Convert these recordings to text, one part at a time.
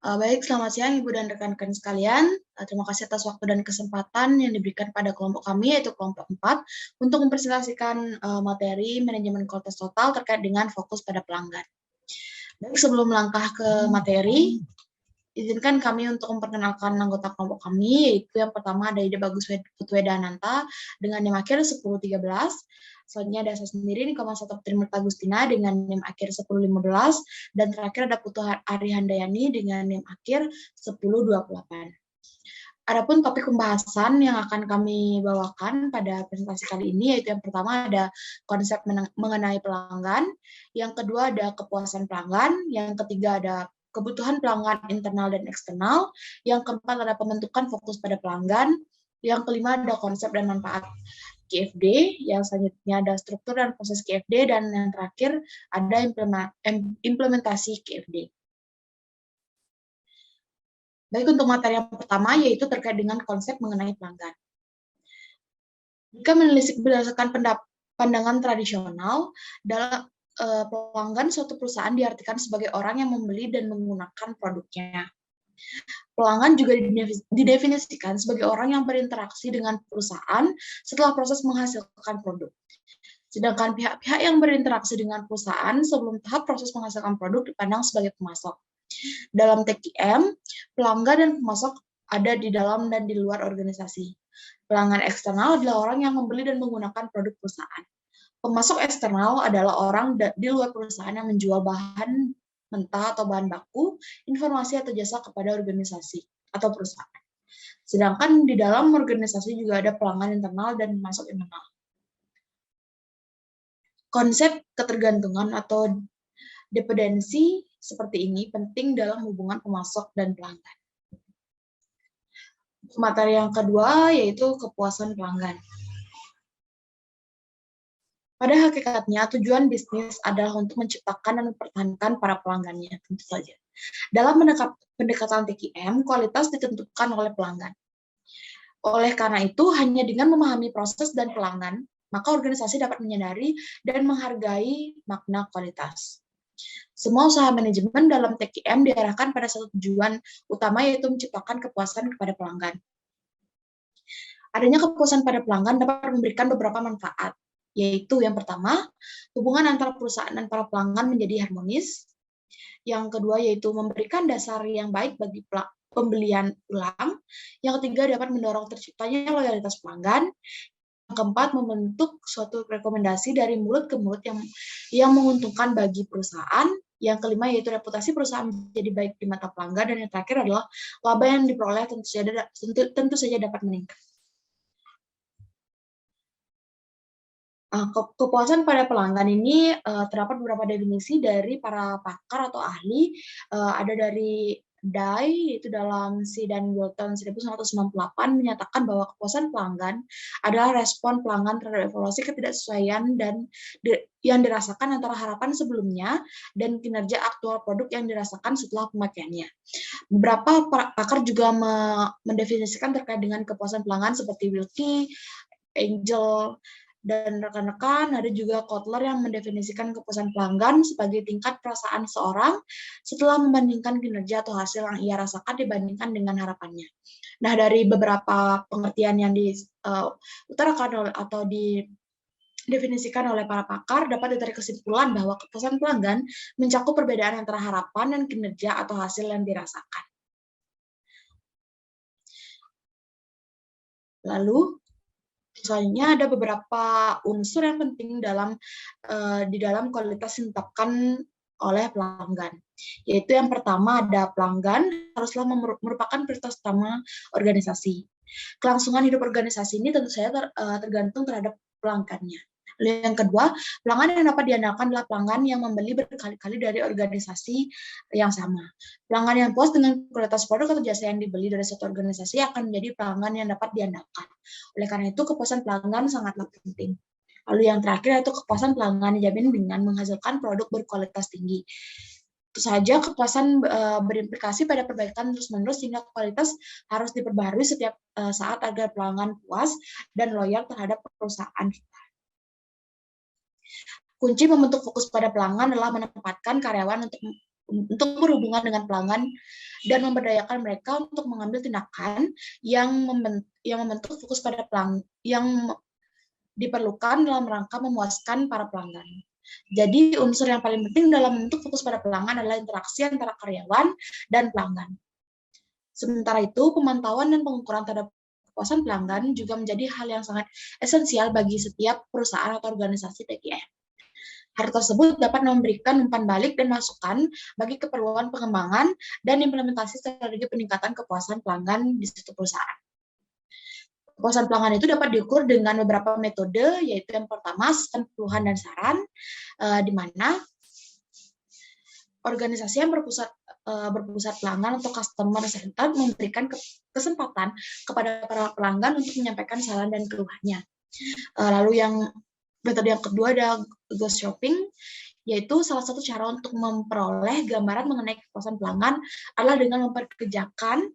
Baik, selamat siang Ibu dan rekan-rekan sekalian. Terima kasih atas waktu dan kesempatan yang diberikan pada kelompok kami, yaitu kelompok 4, untuk mempresentasikan materi manajemen kualitas total terkait dengan fokus pada pelanggan. Baik, sebelum melangkah ke materi, izinkan kami untuk memperkenalkan anggota kelompok kami, yaitu yang pertama ada Ida Bagus Putwedananta dengan NIM akhir 1013. Selanjutnya ada saya sendiri, Nikoman Satu Putri Agustina dengan NIM akhir 1015. Dan terakhir ada Putu Ari Handayani dengan NIM akhir 1028. Adapun topik pembahasan yang akan kami bawakan pada presentasi kali ini, yaitu yang pertama ada konsep mengenai pelanggan, yang kedua ada kepuasan pelanggan, yang ketiga ada kebutuhan pelanggan internal dan eksternal, yang keempat ada pembentukan fokus pada pelanggan, yang kelima ada konsep dan manfaat KFD, yang selanjutnya ada struktur dan proses KFD, dan yang terakhir ada implementasi KFD. Baik, untuk materi yang pertama yaitu terkait dengan konsep mengenai pelanggan. Jika menelisik berdasarkan pandangan tradisional, dalam pelanggan suatu perusahaan diartikan sebagai orang yang membeli dan menggunakan produknya. Pelanggan juga didefinisikan sebagai orang yang berinteraksi dengan perusahaan setelah proses menghasilkan produk. Sedangkan pihak-pihak yang berinteraksi dengan perusahaan sebelum tahap proses menghasilkan produk dipandang sebagai pemasok. Dalam TQM, pelanggan dan pemasok ada di dalam dan di luar organisasi. Pelanggan eksternal adalah orang yang membeli dan menggunakan produk perusahaan. Pemasok eksternal adalah orang di luar perusahaan yang menjual bahan mentah atau bahan baku, informasi atau jasa kepada organisasi atau perusahaan. Sedangkan di dalam organisasi juga ada pelanggan internal dan pemasok internal. Konsep ketergantungan atau dependensi seperti ini penting dalam hubungan pemasok dan pelanggan. Materi yang kedua yaitu kepuasan pelanggan. Pada hakikatnya, tujuan bisnis adalah untuk menciptakan dan mempertahankan para pelanggannya, tentu saja. Dalam pendekatan TQM, kualitas ditentukan oleh pelanggan. Oleh karena itu, hanya dengan memahami proses dan pelanggan, maka organisasi dapat menyadari dan menghargai makna kualitas. Semua usaha manajemen dalam TQM diarahkan pada satu tujuan utama, yaitu menciptakan kepuasan kepada pelanggan. Adanya kepuasan pada pelanggan dapat memberikan beberapa manfaat, yaitu yang pertama, hubungan antara perusahaan dan para pelanggan menjadi harmonis. Yang kedua yaitu memberikan dasar yang baik bagi pembelian ulang. Yang ketiga dapat mendorong terciptanya loyalitas pelanggan. Yang keempat membentuk suatu rekomendasi dari mulut ke mulut yang menguntungkan bagi perusahaan. Yang kelima yaitu reputasi perusahaan menjadi baik di mata pelanggan. Dan yang terakhir adalah laba yang diperoleh tentu saja dapat meningkat. Kepuasan pada pelanggan ini terdapat beberapa definisi dari para pakar atau ahli. Ada dari Dye, itu dalam Sidan Wilton 1998 menyatakan bahwa kepuasan pelanggan adalah respon pelanggan terhadap evaluasi ketidaksesuaian dan yang dirasakan antara harapan sebelumnya dan kinerja aktual produk yang dirasakan setelah pemakaiannya. Beberapa pakar juga mendefinisikan terkait dengan kepuasan pelanggan seperti Wilkie, Angel, dan rekan-rekan. Ada juga Kotler yang mendefinisikan kepuasan pelanggan sebagai tingkat perasaan seorang setelah membandingkan kinerja atau hasil yang ia rasakan dibandingkan dengan harapannya. Nah, dari beberapa pengertian yang diutarakan atau didefinisikan oleh para pakar, dapat ditarik kesimpulan bahwa kepuasan pelanggan mencakup perbedaan antara harapan dan kinerja atau hasil yang dirasakan. Lalu, selanjutnya ada beberapa unsur yang penting di dalam kualitas yang ditetapkan oleh pelanggan. Yaitu yang pertama ada pelanggan haruslah merupakan prioritas utama organisasi. Kelangsungan hidup organisasi ini tentu saja tergantung terhadap pelanggannya. Lalu yang kedua, pelanggan yang dapat diandalkan adalah pelanggan yang membeli berkali-kali dari organisasi yang sama. Pelanggan yang puas dengan kualitas produk atau jasa yang dibeli dari suatu organisasi akan menjadi pelanggan yang dapat diandalkan. Oleh karena itu, kepuasan pelanggan sangatlah penting. Lalu yang terakhir yaitu kepuasan pelanggan dijamin dengan menghasilkan produk berkualitas tinggi. Tentu saja kepuasan berimplikasi pada perbaikan terus-menerus sehingga kualitas harus diperbaharui setiap saat agar pelanggan puas dan loyal terhadap perusahaan kita. Kunci membentuk fokus pada pelanggan adalah menempatkan karyawan untuk berhubungan dengan pelanggan dan memberdayakan mereka untuk mengambil tindakan yang membentuk fokus pada pelanggan yang diperlukan dalam rangka memuaskan para pelanggan. Jadi unsur yang paling penting dalam membentuk fokus pada pelanggan adalah interaksi antara karyawan dan pelanggan. Sementara itu, pemantauan dan pengukuran terhadap kepuasan pelanggan juga menjadi hal yang sangat esensial bagi setiap perusahaan atau organisasi TGM. Hal tersebut dapat memberikan umpan balik dan masukan bagi keperluan pengembangan dan implementasi strategi peningkatan kepuasan pelanggan di suatu perusahaan. Kepuasan pelanggan itu dapat diukur dengan beberapa metode, yaitu yang pertama sistem keluhan dan saran, di mana organisasi yang berpusat pelanggan atau customer center memberikan kesempatan kepada para pelanggan untuk menyampaikan saran dan keluhannya. Lalu metode yang kedua ada ghost shopping, yaitu salah satu cara untuk memperoleh gambaran mengenai kepuasan pelanggan adalah dengan memperkerjakan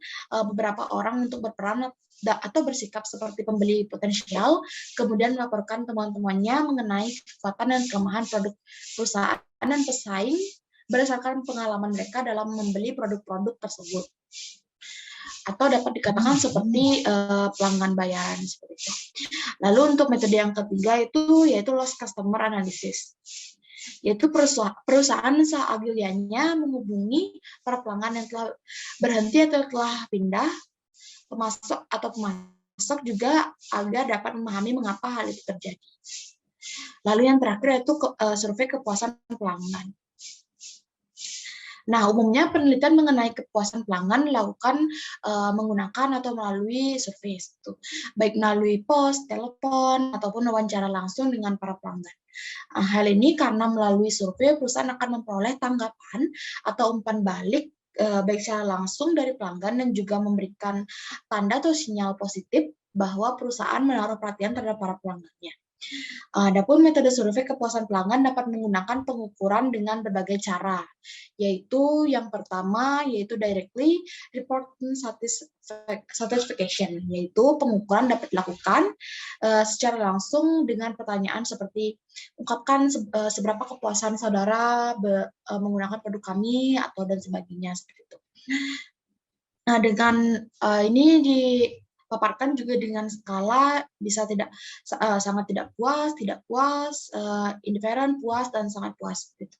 beberapa orang untuk berperan atau bersikap seperti pembeli potensial, kemudian melaporkan teman-temannya mengenai kekuatan dan kelemahan produk perusahaan dan pesaing berdasarkan pengalaman mereka dalam membeli produk-produk tersebut. Atau dapat dikatakan seperti pelanggan bayaran seperti itu. Lalu untuk metode yang ketiga yaitu lost customer analysis, yaitu perusahaan seagilianya menghubungi para pelanggan yang telah berhenti atau telah pindah, pemasok juga agar dapat memahami mengapa hal itu terjadi. Lalu yang terakhir yaitu survei kepuasan pelanggan. Nah, umumnya penelitian mengenai kepuasan pelanggan dilakukan menggunakan atau melalui survei itu, baik melalui pos, telepon, ataupun wawancara langsung dengan para pelanggan. Hal ini karena melalui survei perusahaan akan memperoleh tanggapan atau umpan balik baik secara langsung dari pelanggan dan juga memberikan tanda atau sinyal positif bahwa perusahaan menaruh perhatian terhadap para pelanggannya. Adapun metode survei kepuasan pelanggan dapat menggunakan pengukuran dengan berbagai cara, yaitu yang pertama yaitu directly report satisfaction, yaitu pengukuran dapat dilakukan secara langsung dengan pertanyaan seperti ungkapkan seberapa kepuasan saudara menggunakan produk kami atau dan sebagainya seperti itu. Nah, dengan ini dipaparkan juga dengan skala bisa sangat tidak puas, indifferent, puas, dan sangat puas. Gitu.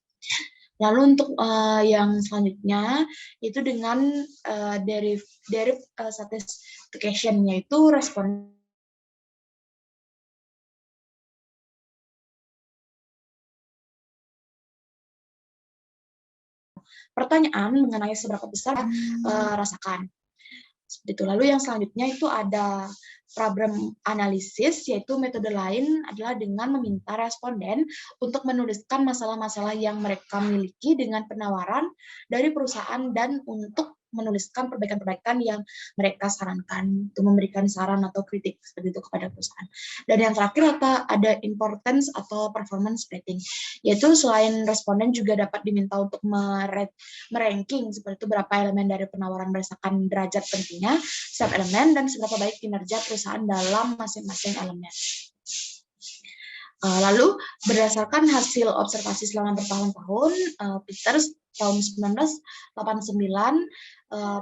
Lalu untuk yang selanjutnya itu dengan derivative satisfaction, yaitu respon pertanyaan mengenai seberapa besar rasakan. Seperti itu. Lalu yang selanjutnya itu ada problem analisis, yaitu metode lain adalah dengan meminta responden untuk menuliskan masalah-masalah yang mereka miliki dengan penawaran dari perusahaan dan untuk menuliskan perbaikan-perbaikan yang mereka sarankan, untuk memberikan saran atau kritik seperti itu kepada perusahaan. Dan yang terakhir ada importance atau performance rating, yaitu selain responden juga dapat diminta untuk meranking seperti itu berapa elemen dari penawaran berdasarkan derajat pentingnya setiap elemen dan seberapa baik kinerja perusahaan dalam masing-masing elemen. Lalu berdasarkan hasil observasi selama bertahun-tahun, Peters tahun 1989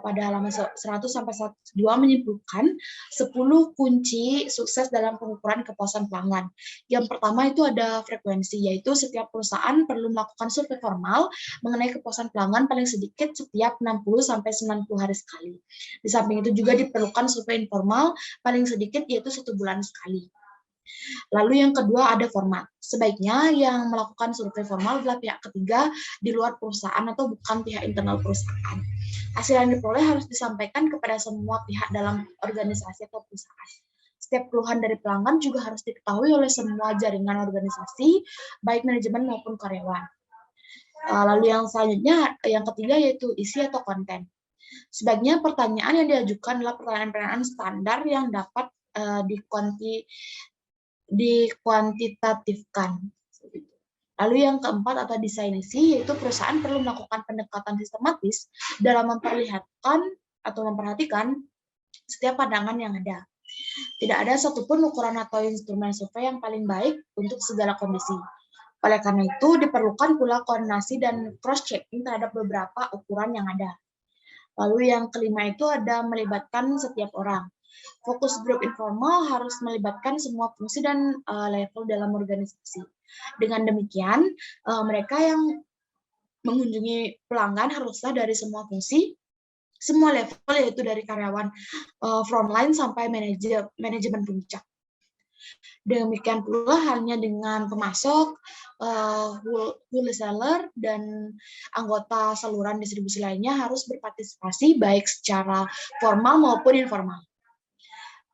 pada halaman 100-102 menyimpulkan 10 kunci sukses dalam pengukuran kepuasan pelanggan. Yang pertama itu ada frekuensi, yaitu setiap perusahaan perlu melakukan survei formal mengenai kepuasan pelanggan paling sedikit setiap 60-90 hari sekali. Di samping itu juga diperlukan survei informal paling sedikit yaitu 1 bulan sekali. Lalu yang kedua ada format. Sebaiknya yang melakukan survei formal adalah pihak ketiga di luar perusahaan atau bukan pihak internal perusahaan. Hasil yang diperoleh harus disampaikan kepada semua pihak dalam organisasi atau perusahaan. Setiap keluhan dari pelanggan juga harus diketahui oleh semua jaringan organisasi, baik manajemen maupun karyawan. Lalu yang selanjutnya, yang ketiga yaitu isi atau konten. Sebaiknya pertanyaan yang diajukan adalah pertanyaan-pertanyaan standar yang dapat dikuantitatifkan. Lalu yang keempat atau desain isi, yaitu perusahaan perlu melakukan pendekatan sistematis dalam memperlihatkan atau memperhatikan setiap pandangan yang ada. Tidak ada satupun ukuran atau instrumen survei yang paling baik untuk segala kondisi. Oleh karena itu, diperlukan pula koordinasi dan cross-checking terhadap beberapa ukuran yang ada. Lalu yang kelima itu ada melibatkan setiap orang. Fokus grup informal harus melibatkan semua fungsi dan level dalam organisasi. Dengan demikian, mereka yang mengunjungi pelanggan haruslah dari semua fungsi, semua level, yaitu dari karyawan frontline sampai manajemen puncak. Demikian pula halnya dengan pemasok, wholesaler, dan anggota saluran distribusi lainnya harus berpartisipasi baik secara formal maupun informal.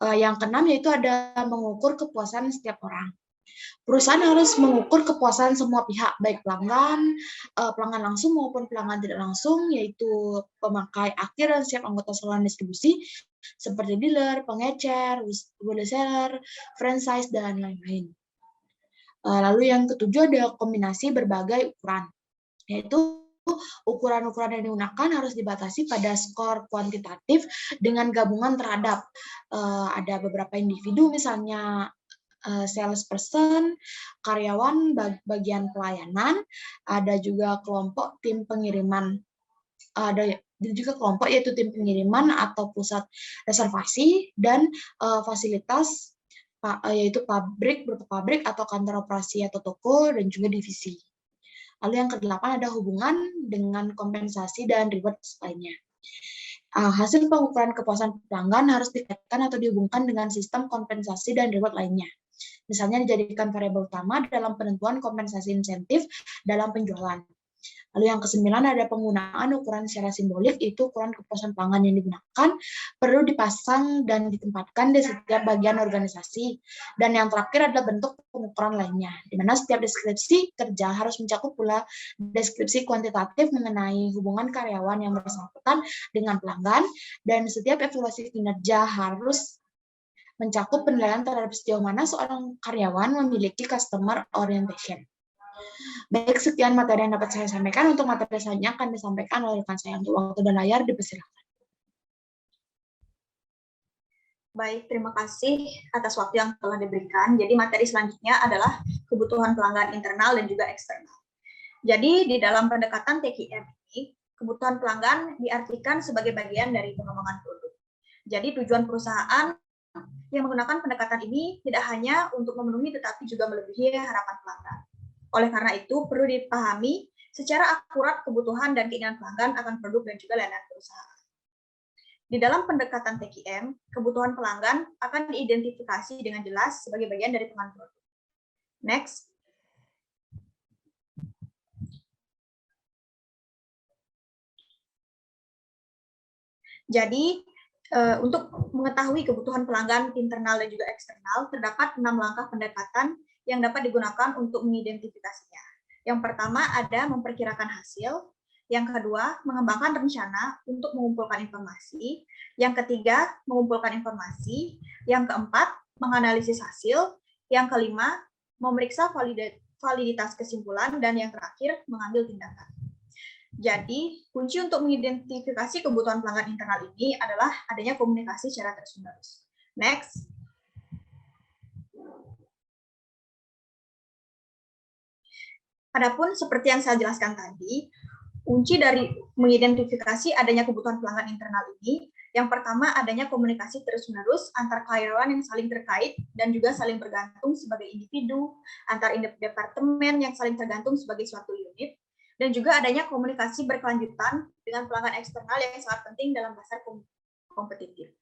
Yang keenam yaitu ada mengukur kepuasan setiap orang. Perusahaan harus mengukur kepuasan semua pihak, baik pelanggan langsung maupun pelanggan tidak langsung, yaitu pemakai akhir dan setiap anggota saluran distribusi, seperti dealer, pengecer, wholesaler, franchise, dan lain-lain. Lalu yang ketujuh ada kombinasi berbagai ukuran, yaitu ukuran-ukuran yang digunakan harus dibatasi pada skor kuantitatif dengan gabungan terhadap ada beberapa individu, misalnya salesperson, karyawan bagian pelayanan, ada juga kelompok tim pengiriman, ada juga kelompok yaitu tim pengiriman atau pusat reservasi, dan fasilitas yaitu pabrik, berupa pabrik atau kantor operasi atau toko, dan juga divisi. Lalu yang kedelapan ada hubungan dengan kompensasi dan reward lainnya. Hasil pengukuran kepuasan pelanggan harus dikaitkan atau dihubungkan dengan sistem kompensasi dan reward lainnya. Misalnya dijadikan variabel utama dalam penentuan kompensasi insentif dalam penjualan. Lalu yang kesembilan ada penggunaan ukuran secara simbolik, itu ukuran kepuasan pelanggan yang digunakan perlu dipasang dan ditempatkan di setiap bagian organisasi. Dan yang terakhir adalah bentuk pengukuran lainnya, di mana setiap deskripsi kerja harus mencakup pula deskripsi kuantitatif mengenai hubungan karyawan yang bersangkutan dengan pelanggan, dan setiap evaluasi kinerja harus mencakup penilaian terhadap sejauh mana seorang karyawan memiliki customer orientation. Baik, sekian materi yang dapat saya sampaikan. Untuk materi selanjutnya akan disampaikan oleh rekan saya. Untuk waktu dan layar dipersilakan. Baik, terima kasih atas waktu yang telah diberikan. Jadi materi selanjutnya adalah kebutuhan pelanggan internal dan juga eksternal. Jadi di dalam pendekatan TQM ini, kebutuhan pelanggan diartikan sebagai bagian dari pengembangan produk. Jadi tujuan perusahaan yang menggunakan pendekatan ini tidak hanya untuk memenuhi tetapi juga melebihi harapan pelanggan. Oleh karena itu, perlu dipahami secara akurat kebutuhan dan keinginan pelanggan akan produk dan juga layanan perusahaan. Di dalam pendekatan TQM, kebutuhan pelanggan akan diidentifikasi dengan jelas sebagai bagian dari pengembangan produk. Next. Jadi, untuk mengetahui kebutuhan pelanggan internal dan juga eksternal, terdapat 6 langkah pendekatan yang dapat digunakan untuk mengidentifikasinya. Yang pertama ada memperkirakan hasil, yang kedua mengembangkan rencana untuk mengumpulkan informasi, yang ketiga mengumpulkan informasi, yang keempat menganalisis hasil, yang kelima memeriksa validitas kesimpulan, dan yang terakhir mengambil tindakan. Jadi, kunci untuk mengidentifikasi kebutuhan pelanggan internal ini adalah adanya komunikasi secara terus-menerus. Next. Adapun seperti yang saya jelaskan tadi, kunci dari mengidentifikasi adanya kebutuhan pelanggan internal ini, yang pertama adanya komunikasi terus-menerus antar karyawan yang saling terkait dan juga saling bergantung sebagai individu, antar departemen yang saling tergantung sebagai suatu unit, dan juga adanya komunikasi berkelanjutan dengan pelanggan eksternal yang sangat penting dalam pasar kompetitif.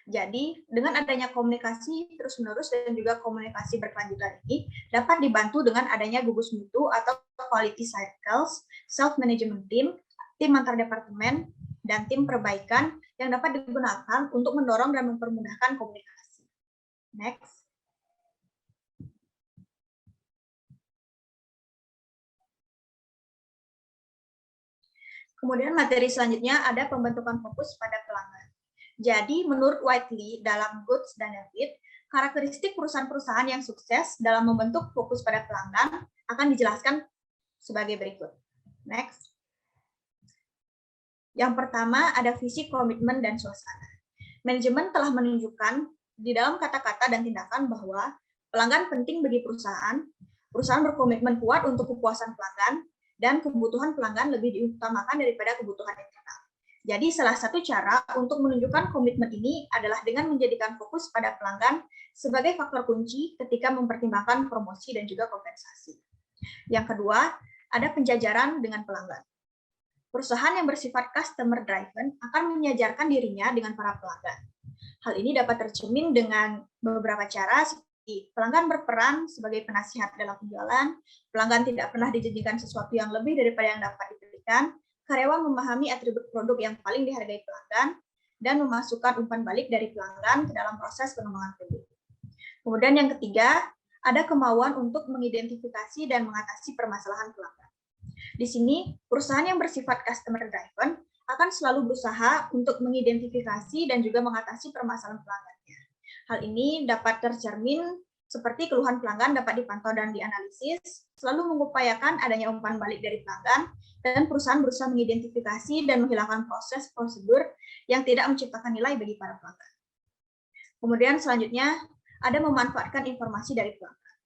Jadi, dengan adanya komunikasi terus-menerus dan juga komunikasi berkelanjutan ini dapat dibantu dengan adanya gugus mutu atau quality cycles, self-management team, tim antar departemen, dan tim perbaikan yang dapat digunakan untuk mendorong dan mempermudahkan komunikasi. Next. Kemudian materi selanjutnya ada pembentukan fokus pada pelanggan. Jadi menurut Whiteley dalam Goods dan David, karakteristik perusahaan-perusahaan yang sukses dalam membentuk fokus pada pelanggan akan dijelaskan sebagai berikut. Next. Yang pertama ada visi, komitmen, dan suasana. Manajemen telah menunjukkan di dalam kata-kata dan tindakan bahwa pelanggan penting bagi perusahaan, Perusahaan berkomitmen kuat untuk kepuasan pelanggan dan kebutuhan pelanggan lebih diutamakan daripada kebutuhan internal. Jadi salah satu cara untuk menunjukkan komitmen ini adalah dengan menjadikan fokus pada pelanggan sebagai faktor kunci ketika mempertimbangkan promosi dan juga kompensasi. Yang kedua, ada penjajaran dengan pelanggan. Perusahaan yang bersifat customer driven akan menyajarkan dirinya dengan para pelanggan. Hal ini dapat tercermin dengan beberapa cara seperti pelanggan berperan sebagai penasihat dalam penjualan, pelanggan tidak pernah dijanjikan sesuatu yang lebih daripada yang dapat diberikan, karyawan memahami atribut produk yang paling dihargai pelanggan, dan memasukkan umpan balik dari pelanggan ke dalam proses pengembangan produk. Kemudian yang ketiga, ada kemauan untuk mengidentifikasi dan mengatasi permasalahan pelanggan. Di sini, perusahaan yang bersifat customer driven akan selalu berusaha untuk mengidentifikasi dan juga mengatasi permasalahan pelanggannya. Hal ini dapat tercermin seperti keluhan pelanggan dapat dipantau dan dianalisis, selalu mengupayakan adanya umpan balik dari pelanggan, dan perusahaan berusaha mengidentifikasi dan menghilangkan proses prosedur yang tidak menciptakan nilai bagi para pelanggan. Kemudian selanjutnya, ada memanfaatkan informasi dari pelanggan.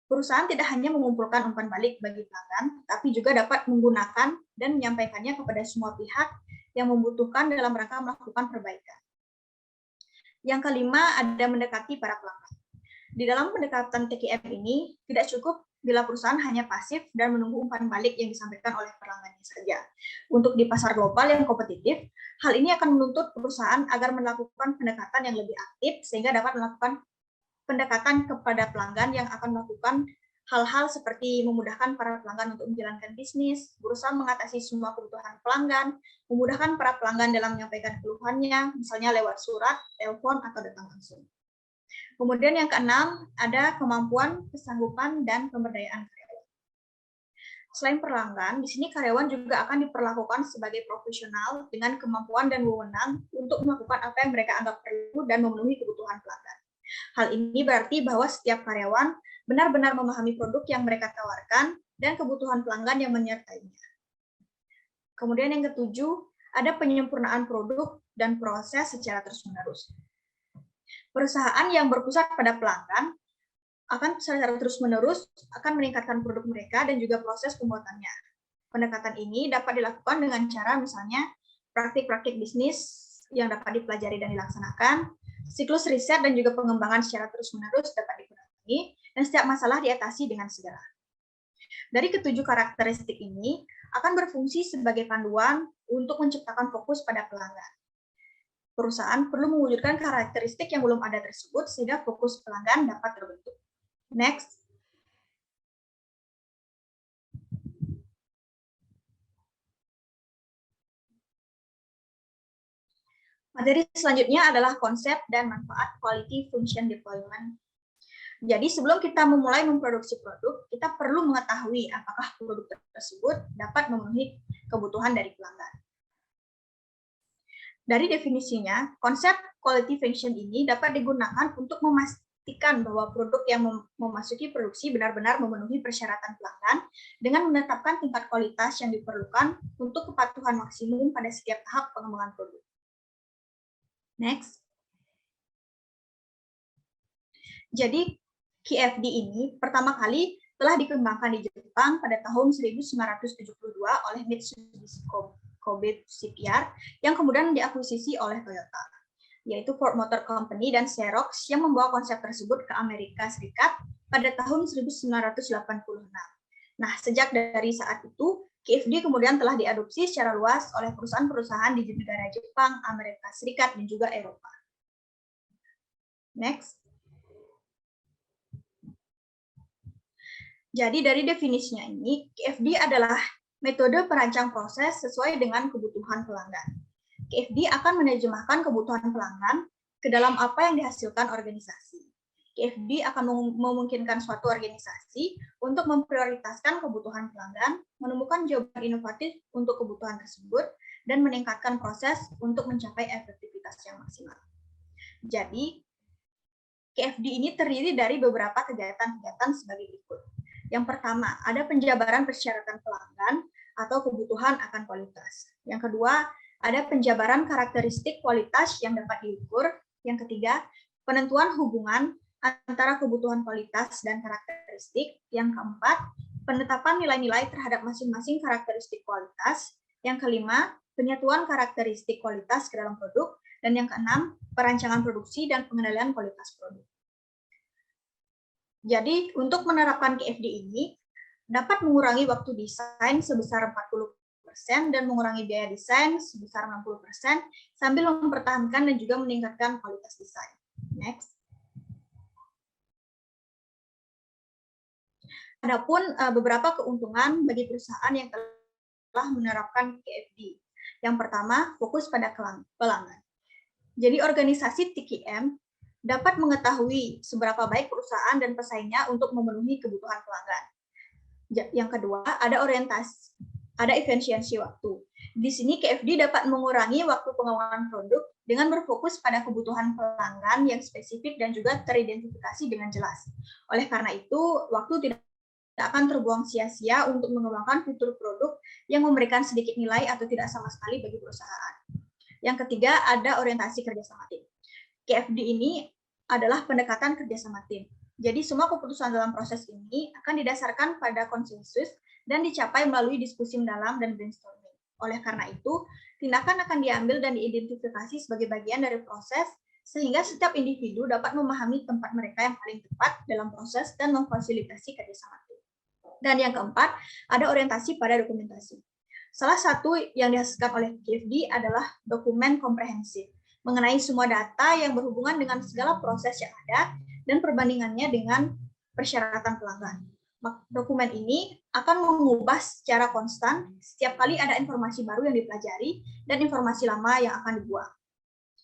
Perusahaan tidak hanya mengumpulkan umpan balik bagi pelanggan, tapi juga dapat menggunakan dan menyampaikannya kepada semua pihak yang membutuhkan dalam rangka melakukan perbaikan. Yang kelima, ada mendekati para pelanggan. Di dalam pendekatan TQM ini, tidak cukup bila perusahaan hanya pasif dan menunggu umpan balik yang disampaikan oleh pelanggannya saja. Untuk di pasar global yang kompetitif, hal ini akan menuntut perusahaan agar melakukan pendekatan yang lebih aktif sehingga dapat melakukan pendekatan kepada pelanggan yang akan melakukan hal-hal seperti memudahkan para pelanggan untuk menjalankan bisnis, berusaha mengatasi semua kebutuhan pelanggan, memudahkan para pelanggan dalam menyampaikan keluhannya, misalnya lewat surat, telepon, atau datang langsung. Kemudian yang keenam, ada kemampuan, kesanggupan, dan pemberdayaan karyawan. Selain pelanggan, di sini karyawan juga akan diperlakukan sebagai profesional dengan kemampuan dan wewenang untuk melakukan apa yang mereka anggap perlu dan memenuhi kebutuhan pelanggan. Hal ini berarti bahwa setiap karyawan benar-benar memahami produk yang mereka tawarkan dan kebutuhan pelanggan yang menyertainya. Kemudian yang ketujuh, ada penyempurnaan produk dan proses secara terus-menerus. Perusahaan yang berpusat pada pelanggan akan secara terus-menerus akan meningkatkan produk mereka dan juga proses pembuatannya. Pendekatan ini dapat dilakukan dengan cara misalnya praktik-praktik bisnis yang dapat dipelajari dan dilaksanakan, siklus riset dan juga pengembangan secara terus-menerus dapat dikurangi, dan setiap masalah diatasi dengan segera. Dari ketujuh karakteristik ini akan berfungsi sebagai panduan untuk menciptakan fokus pada pelanggan. Perusahaan perlu mewujudkan karakteristik yang belum ada tersebut sehingga fokus pelanggan dapat terbentuk. Next. Materi selanjutnya adalah konsep dan manfaat quality function deployment. Jadi sebelum kita memulai memproduksi produk, kita perlu mengetahui apakah produk tersebut dapat memenuhi kebutuhan dari pelanggan. Dari definisinya, konsep quality function ini dapat digunakan untuk memastikan bahwa produk yang memasuki produksi benar-benar memenuhi persyaratan pelanggan dengan menetapkan tingkat kualitas yang diperlukan untuk kepatuhan maksimum pada setiap tahap pengembangan produk. Next. Jadi, QFD ini pertama kali telah dikembangkan di Jepang pada tahun 1972 oleh Mitsubishi Kobe Shipyard yang kemudian diakuisisi oleh Toyota, yaitu Ford Motor Company dan Xerox yang membawa konsep tersebut ke Amerika Serikat pada tahun 1986. Nah, sejak dari saat itu, QFD kemudian telah diadopsi secara luas oleh perusahaan-perusahaan di negara Jepang, Amerika Serikat, dan juga Eropa. Next. Jadi dari definisinya ini, QFD adalah metode perancang proses sesuai dengan kebutuhan pelanggan. QFD akan menerjemahkan kebutuhan pelanggan ke dalam apa yang dihasilkan organisasi. QFD akan memungkinkan suatu organisasi untuk memprioritaskan kebutuhan pelanggan, menemukan jawaban inovatif untuk kebutuhan tersebut, dan meningkatkan proses untuk mencapai efektivitas yang maksimal. Jadi, QFD ini terdiri dari beberapa kegiatan-kegiatan sebagai berikut. Yang pertama, ada penjabaran persyaratan pelanggan atau kebutuhan akan kualitas. Yang kedua, ada penjabaran karakteristik kualitas yang dapat diukur. Yang ketiga, penentuan hubungan antara kebutuhan kualitas dan karakteristik. Yang keempat, penetapan nilai-nilai terhadap masing-masing karakteristik kualitas. Yang kelima, penyatuan karakteristik kualitas ke dalam produk. Dan yang keenam, perancangan produksi dan pengendalian kualitas produk. Jadi, untuk menerapkan KFD ini, dapat mengurangi waktu desain sebesar 40% dan mengurangi biaya desain sebesar 60% sambil mempertahankan dan juga meningkatkan kualitas desain. Next. Adapun beberapa keuntungan bagi perusahaan yang telah menerapkan KFD. Yang pertama, fokus pada pelanggan. Jadi organisasi TKM dapat mengetahui seberapa baik perusahaan dan pesaingnya untuk memenuhi kebutuhan pelanggan. Yang kedua, ada efisiensi waktu. Di sini KFD dapat mengurangi waktu pengembangan produk dengan berfokus pada kebutuhan pelanggan yang spesifik dan juga teridentifikasi dengan jelas. Oleh karena itu, waktu tidak akan terbuang sia-sia untuk mengembangkan fitur produk yang memberikan sedikit nilai atau tidak sama sekali bagi perusahaan. Yang ketiga, ada orientasi kerjasama tim. KFD ini adalah pendekatan kerjasama tim. Jadi semua keputusan dalam proses ini akan didasarkan pada konsensus dan dicapai melalui diskusi mendalam dan brainstorming. Oleh karena itu, tindakan akan diambil dan diidentifikasi sebagai bagian dari proses sehingga setiap individu dapat memahami tempat mereka yang paling tepat dalam proses dan memfasilitasi kerjasama tim. Dan yang keempat, ada orientasi pada dokumentasi. Salah satu yang dihasilkan oleh KFD adalah dokumen komprehensif mengenai semua data yang berhubungan dengan segala proses yang ada dan perbandingannya dengan persyaratan pelanggan. Dokumen ini akan mengubah secara konstan setiap kali ada informasi baru yang dipelajari dan informasi lama yang akan dibuang.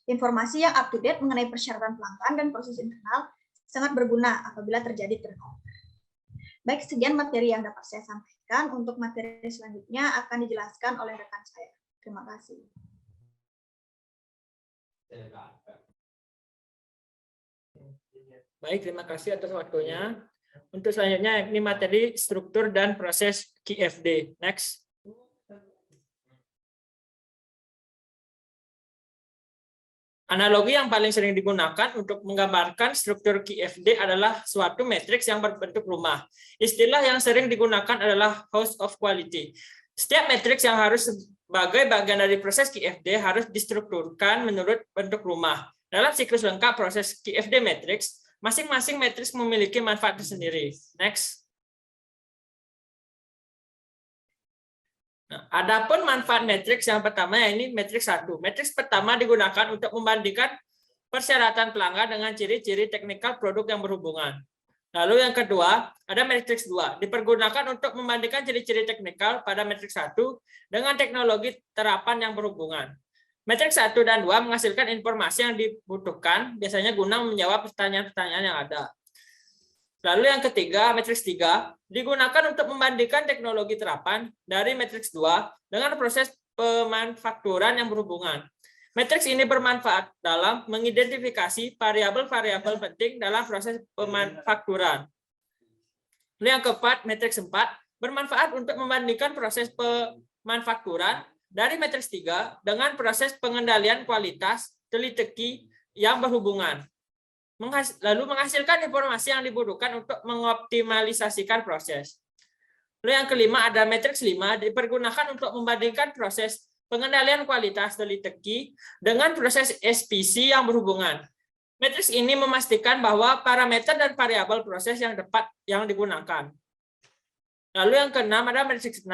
Informasi yang up to date mengenai persyaratan pelanggan dan proses internal sangat berguna apabila terjadi turnover. Baik, sekian materi yang dapat saya sampaikan. Untuk materi selanjutnya akan dijelaskan oleh rekan saya. Terima kasih. Baik, terima kasih atas waktunya. Untuk selanjutnya, ini materi struktur dan proses KFD. Next. Analogi yang paling sering digunakan untuk menggambarkan struktur KFD adalah suatu matriks yang berbentuk rumah. Istilah yang sering digunakan adalah house of quality. Setiap matriks yang harus sebagai bagian dari proses KFD harus distrukturkan menurut bentuk rumah. Dalam siklus lengkap proses KFD matriks, masing-masing matriks memiliki manfaat tersendiri. Next. Nah, adapun manfaat matriks yang pertama, ini matriks 1. Matriks pertama digunakan untuk membandingkan persyaratan pelanggan dengan ciri-ciri teknikal produk yang berhubungan. Lalu yang kedua, ada matriks 2. Dipergunakan untuk membandingkan ciri-ciri teknikal pada matriks 1 dengan teknologi terapan yang berhubungan. Matriks 1 dan 2 menghasilkan informasi yang dibutuhkan, biasanya guna menjawab pertanyaan-pertanyaan yang ada. Lalu yang ketiga, matriks 3, digunakan untuk membandingkan teknologi terapan dari matriks 2 dengan proses pemanfakturan yang berhubungan. Matriks ini bermanfaat dalam mengidentifikasi variabel-variabel penting dalam proses pemanfakturan. Lalu yang keempat, matriks 4, bermanfaat untuk membandingkan proses pemanfakturan dari matriks 3 dengan proses pengendalian kualitas teli-teki yang berhubungan. Lalu menghasilkan informasi yang dibutuhkan untuk mengoptimalisasikan proses. Lalu yang kelima, ada matriks 5, dipergunakan untuk membandingkan proses pengendalian kualitas teli-teki dengan proses SPC yang berhubungan. Matriks ini memastikan bahwa parameter dan variabel proses yang tepat yang digunakan. Lalu yang keenam, ada matriks 6,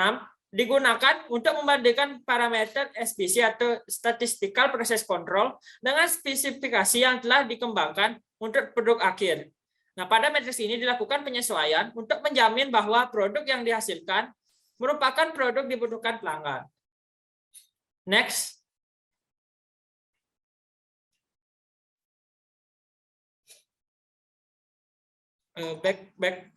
digunakan untuk membandingkan parameter SPC atau Statistical Process Control dengan spesifikasi yang telah dikembangkan untuk produk akhir. Nah, pada matriks ini dilakukan penyesuaian untuk menjamin bahwa produk yang dihasilkan merupakan produk dibutuhkan pelanggan. Next. Back.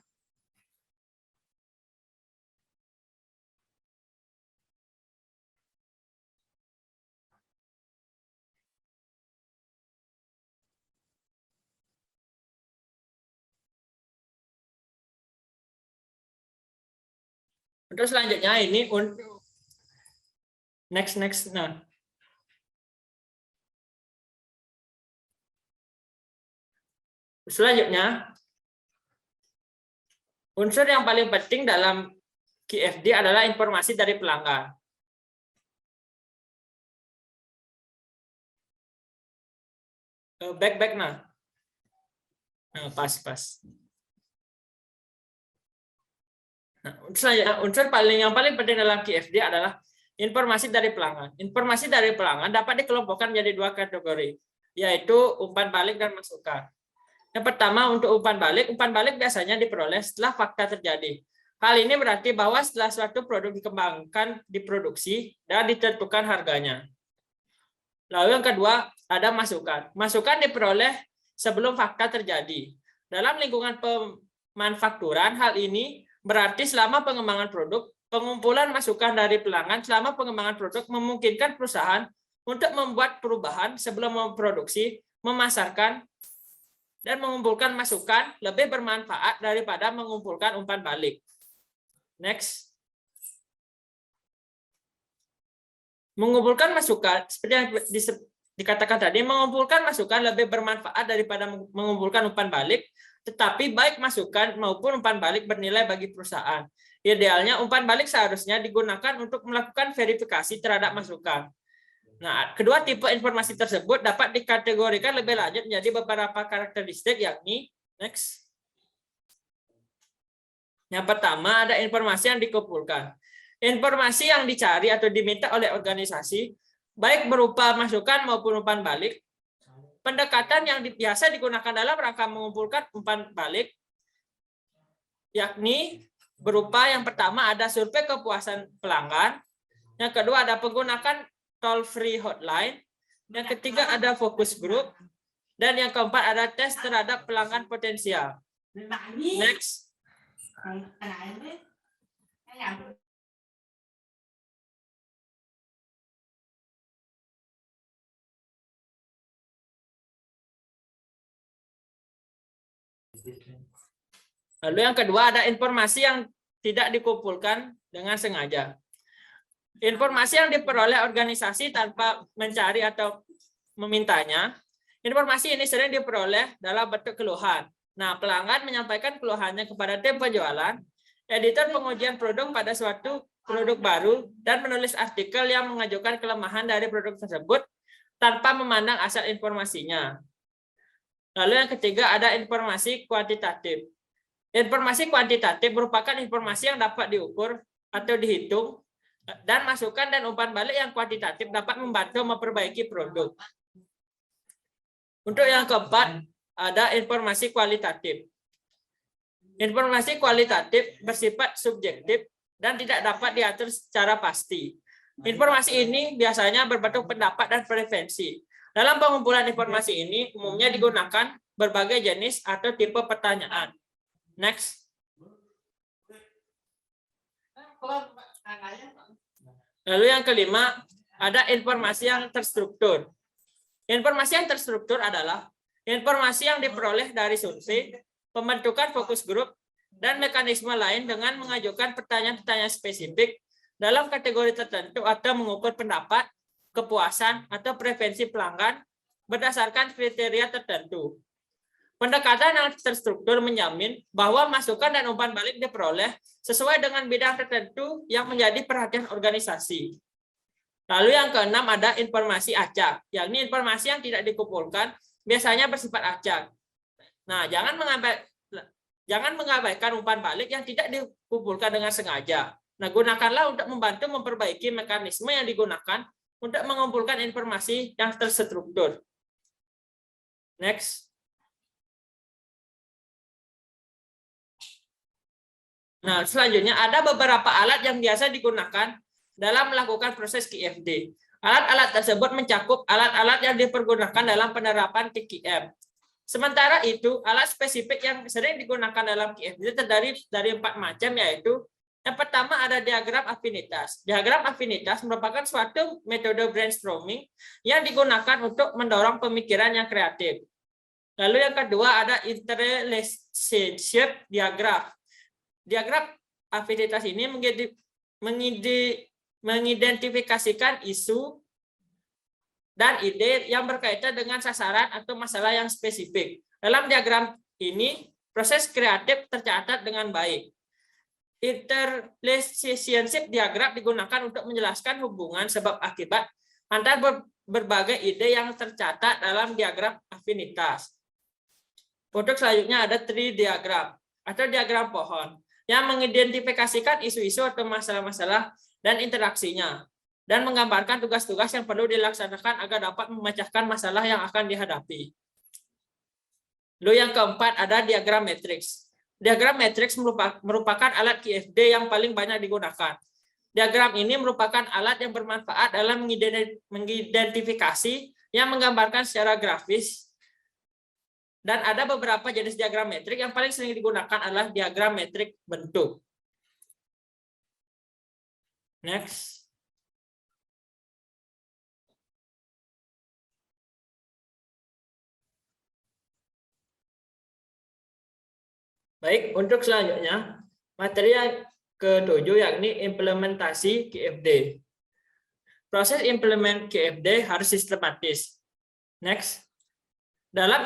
Untuk selanjutnya ini untuk next. Nah, Selanjutnya, unsur yang paling penting dalam QFD adalah informasi dari pelanggan. Back nah. Pas. Nah, unsur yang paling penting dalam QFD adalah informasi dari pelanggan. Informasi dari pelanggan dapat dikelompokkan menjadi 2 kategori, yaitu umpan balik dan masukan. Yang pertama, untuk umpan balik biasanya diperoleh setelah fakta terjadi. Hal ini berarti bahwa setelah suatu produk dikembangkan, diproduksi, dan ditentukan harganya. Lalu yang kedua, ada masukan. Masukan diperoleh sebelum fakta terjadi. Dalam lingkungan pemanfakturan, hal ini berarti selama pengembangan produk, pengumpulan masukan dari pelanggan selama pengembangan produk memungkinkan perusahaan untuk membuat perubahan sebelum memproduksi, memasarkan, dan mengumpulkan masukan lebih bermanfaat daripada mengumpulkan umpan balik. Next. Mengumpulkan masukan, seperti yang dikatakan tadi, mengumpulkan masukan lebih bermanfaat daripada mengumpulkan umpan balik, tetapi baik masukan maupun umpan balik bernilai bagi perusahaan. Idealnya umpan balik seharusnya digunakan untuk melakukan verifikasi terhadap masukan. Nah, kedua tipe informasi tersebut dapat dikategorikan lebih lanjut menjadi beberapa karakteristik, yakni next. Yang pertama, ada informasi yang dikumpulkan. Informasi yang dicari atau diminta oleh organisasi, baik berupa masukan maupun umpan balik, pendekatan yang biasa digunakan dalam rangka mengumpulkan umpan balik, yakni berupa yang pertama ada survei kepuasan pelanggan, yang kedua ada penggunaan toll-free hotline, yang ketiga ada focus group, dan yang keempat ada tes terhadap pelanggan potensial. Next. Lalu yang kedua ada informasi yang tidak dikumpulkan dengan sengaja. Informasi yang diperoleh organisasi tanpa mencari atau memintanya. Informasi ini sering diperoleh dalam bentuk keluhan. Nah, pelanggan menyampaikan keluhannya kepada tim penjualan, editor pengujian produk pada suatu produk baru, dan menulis artikel yang mengajukan kelemahan dari produk tersebut tanpa memandang asal informasinya. Lalu yang ketiga ada informasi kuantitatif. Informasi kuantitatif merupakan informasi yang dapat diukur atau dihitung, dan masukan dan umpan balik yang kuantitatif dapat membantu memperbaiki produk. Untuk yang keempat, ada informasi kualitatif. Informasi kualitatif bersifat subjektif dan tidak dapat diatur secara pasti. Informasi ini biasanya berbentuk pendapat dan preferensi. Dalam pengumpulan informasi ini umumnya digunakan berbagai jenis atau tipe pertanyaan. Next. Lalu yang kelima, ada informasi yang terstruktur. Informasi yang terstruktur adalah informasi yang diperoleh dari survei, pembentukan fokus grup, dan mekanisme lain dengan mengajukan pertanyaan-pertanyaan spesifik dalam kategori tertentu atau mengukur pendapat, kepuasan, atau preferensi pelanggan berdasarkan kriteria tertentu. Pendekatan yang terstruktur menjamin bahwa masukan dan umpan balik diperoleh sesuai dengan bidang tertentu yang menjadi perhatian organisasi. Lalu yang keenam ada informasi acak, yakni informasi yang tidak dikumpulkan biasanya bersifat acak. Nah, jangan mengabaikan umpan balik yang tidak dikumpulkan dengan sengaja. Nah, gunakanlah untuk membantu memperbaiki mekanisme yang digunakan untuk mengumpulkan informasi yang terstruktur. Next. Nah, selanjutnya ada beberapa alat yang biasa digunakan dalam melakukan proses QFD. Alat-alat tersebut mencakup alat-alat yang dipergunakan dalam penerapan TQM. Sementara itu, alat spesifik yang sering digunakan dalam QFD terdiri dari 4 macam, yaitu yang pertama ada diagram afinitas. Diagram afinitas merupakan suatu metode brainstorming yang digunakan untuk mendorong pemikiran yang kreatif. Lalu yang kedua ada interrelationship diagram. Diagram afinitas ini mengidentifikasikan isu dan ide yang berkaitan dengan sasaran atau masalah yang spesifik. Dalam diagram ini proses kreatif tercatat dengan baik. Interrelationship diagram digunakan untuk menjelaskan hubungan sebab akibat antara berbagai ide yang tercatat dalam diagram afinitas. Untuk selanjutnya ada tree diagram atau diagram pohon yang mengidentifikasikan isu-isu atau masalah-masalah dan interaksinya dan menggambarkan tugas-tugas yang perlu dilaksanakan agar dapat memecahkan masalah yang akan dihadapi. Lalu yang keempat ada diagram matriks. Diagram matriks merupakan alat QFD yang paling banyak digunakan. Diagram ini merupakan alat yang bermanfaat dalam mengidentifikasi yang menggambarkan secara grafis. Dan ada beberapa jenis diagram metrik yang paling sering digunakan adalah diagram metrik bentuk. Next. Baik, untuk selanjutnya, materi yang ke-7 yakni implementasi QFD. Proses implement QFD harus sistematis. Next. Dalam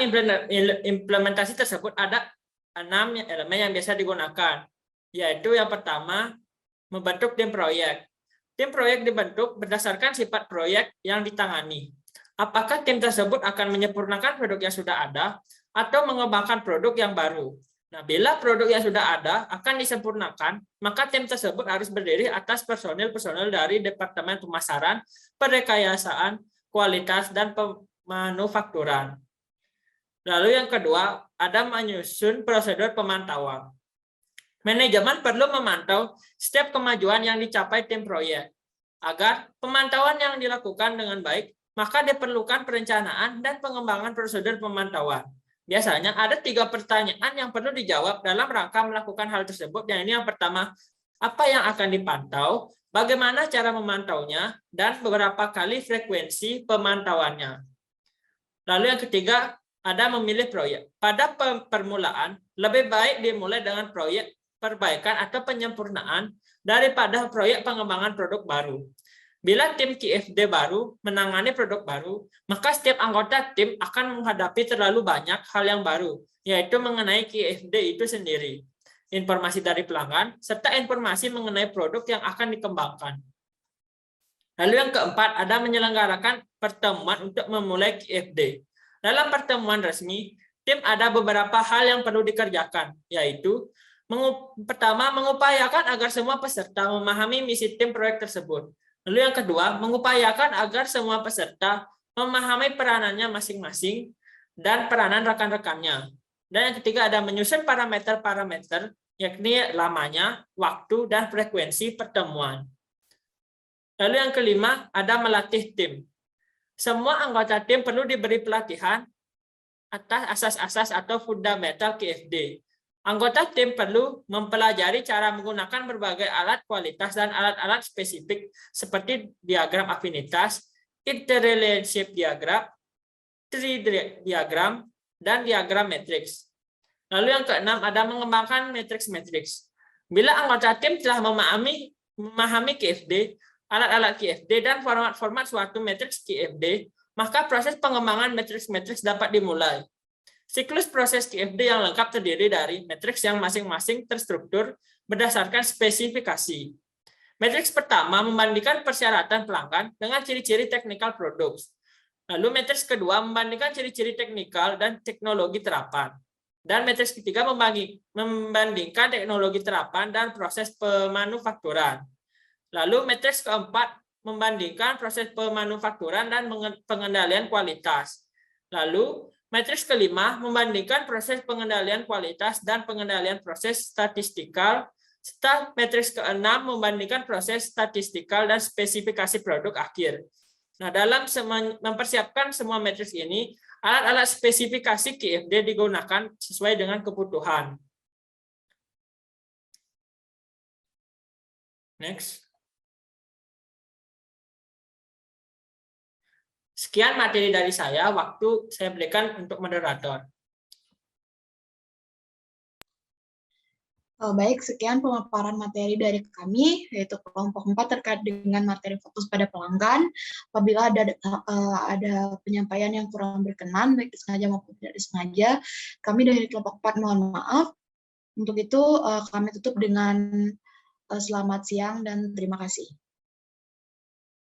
implementasi tersebut ada 6 elemen yang biasa digunakan, yaitu yang pertama, membentuk tim proyek. Tim proyek dibentuk berdasarkan sifat proyek yang ditangani. Apakah tim tersebut akan menyempurnakan produk yang sudah ada atau mengembangkan produk yang baru? Nah, bila produk yang sudah ada akan disempurnakan, maka tim tersebut harus berdiri atas personil-personil dari Departemen Pemasaran, Perekayasaan, Kualitas, dan Pemanufakturan. Lalu yang kedua, ada menyusun prosedur pemantauan. Manajemen perlu memantau setiap kemajuan yang dicapai tim proyek. Agar pemantauan yang dilakukan dengan baik, maka diperlukan perencanaan dan pengembangan prosedur pemantauan. Biasanya ada 3 pertanyaan yang perlu dijawab dalam rangka melakukan hal tersebut. Yang ini yang pertama, apa yang akan dipantau, bagaimana cara memantaunya, dan beberapa kali frekuensi pemantauannya. Lalu yang ketiga, ada memilih proyek. Pada permulaan, lebih baik dimulai dengan proyek perbaikan atau penyempurnaan daripada proyek pengembangan produk baru. Bila tim QFD baru menangani produk baru, maka setiap anggota tim akan menghadapi terlalu banyak hal yang baru, yaitu mengenai QFD itu sendiri, informasi dari pelanggan, serta informasi mengenai produk yang akan dikembangkan. Lalu yang keempat, ada menyelenggarakan pertemuan untuk memulai QFD. Dalam pertemuan resmi, tim ada beberapa hal yang perlu dikerjakan, yaitu pertama, mengupayakan agar semua peserta memahami misi tim proyek tersebut. Lalu yang kedua, mengupayakan agar semua peserta memahami peranannya masing-masing dan peranan rekan-rekannya. Dan yang ketiga, ada menyusun parameter-parameter, yakni lamanya, waktu, dan frekuensi pertemuan. Lalu yang kelima, ada melatih tim. Semua anggota tim perlu diberi pelatihan atas asas-asas atau fundamental QFD. Anggota tim perlu mempelajari cara menggunakan berbagai alat kualitas dan alat-alat spesifik seperti diagram afinitas, interrelationship diagram, tree diagram, dan diagram matriks. Lalu yang keenam, ada mengembangkan matriks-matriks. Bila anggota tim telah memahami QFD, alat-alat QFD, dan format-format suatu matriks QFD, maka proses pengembangan matriks-matriks dapat dimulai. Siklus proses QFD yang lengkap terdiri dari matriks yang masing-masing terstruktur berdasarkan spesifikasi. Matriks pertama membandingkan persyaratan pelanggan dengan ciri-ciri technical products. Lalu matriks kedua membandingkan ciri-ciri teknikal dan teknologi terapan. Dan matriks ketiga membandingkan teknologi terapan dan proses pemanufakturan. Lalu matriks keempat membandingkan proses pemanufakturan dan pengendalian kualitas. Lalu matriks kelima membandingkan proses pengendalian kualitas dan pengendalian proses statistikal, serta matriks keenam membandingkan proses statistikal dan spesifikasi produk akhir. Nah, dalam mempersiapkan semua matriks ini, alat-alat spesifikasi QFD digunakan sesuai dengan kebutuhan. Next. Sekian materi dari saya, waktu saya berikan untuk moderator. Baik, sekian pemaparan materi dari kami, yaitu kelompok 4 terkait dengan materi fokus pada pelanggan. Apabila ada penyampaian yang kurang berkenan, baik disengaja maupun tidak disengaja, kami dari kelompok 4 mohon maaf. Untuk itu, kami tutup dengan selamat siang dan terima kasih.